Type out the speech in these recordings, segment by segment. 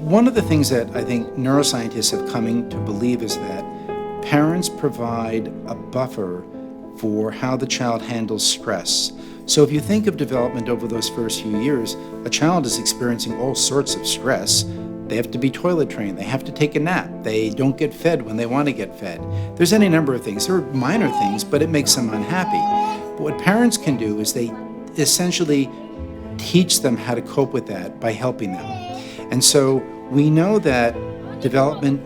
One of the things that I think neuroscientists have come to believe is that parents provide a buffer for how the child handles stress. So if you think of development over those first few years, a child is experiencing all sorts of stress. They have to be toilet trained, they have to take a nap, they don't get fed when they want to get fed. There's any number of things. There are minor things, but it makes them unhappy. But what parents can do is they essentially teach them how to cope with that by helping them. And so we know that development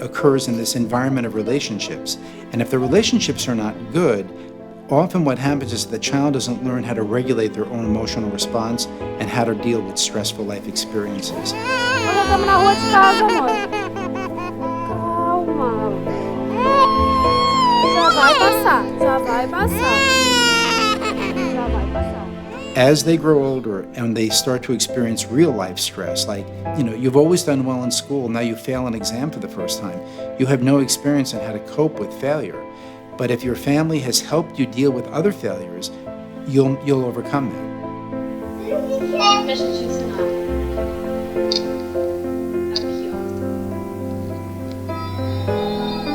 occurs in this environment of relationships. And if the relationships are not good, often what happens is the child doesn't learn how to regulate their own emotional response and how to deal with stressful life experiences. Estamos na rua de casa, amor. Calma. Já vai passar, já vai passar. Já vai passar. As they grow older and they start to experience real life stress, like, you've always done well in school, now you fail an exam for the first time. You have no experience in how to cope with failure. But if your family has helped you deal with other failures, you'll overcome that. Deixa eu te ensinar.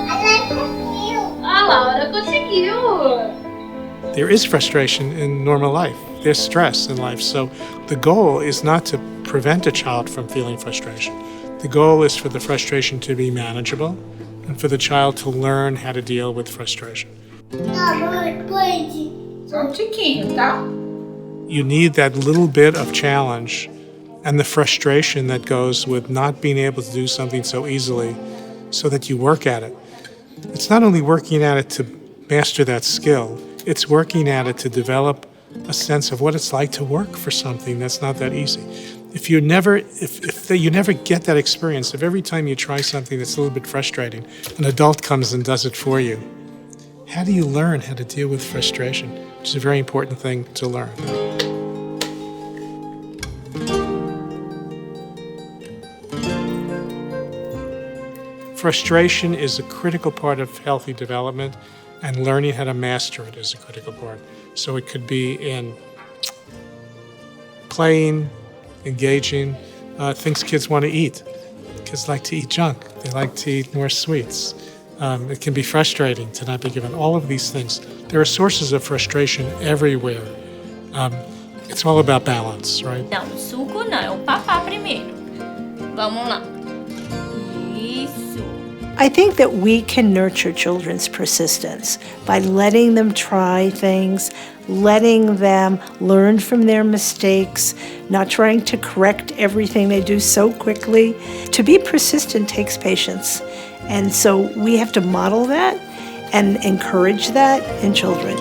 Aqui, ó. Ah, Laura conseguiu! There is frustration in normal life. There's stress in life. So the goal is not to prevent a child from feeling frustration. The goal is for the frustration to be manageable and for the child to learn how to deal with frustration. Só tiquinho, tá? You need that little bit of challenge and the frustration that goes with not being able to do something so easily so that you work at it. It's not only working at it to master that skill, it's working at it to develop a sense of what it's like to work for something that's not that easy. If you never get that experience, if every time you try something that's a little bit frustrating, an adult comes and does it for you, how do you learn how to deal with frustration? Which is a very important thing to learn. Frustration is a critical part of healthy development, and learning how to master it is a critical part. So it could be in playing, engaging, things kids want to eat. Kids like to eat junk. They like to eat more sweets. It can be frustrating to not be given all of these things. There are sources of frustration everywhere. It's all about balance, right? Não, suco não, é o papá primeiro. Vamos lá. Isso. I think that we can nurture children's persistence by letting them try things, letting them learn from their mistakes, not trying to correct everything they do so quickly. To be persistent takes patience. And so we have to model that and encourage that in children.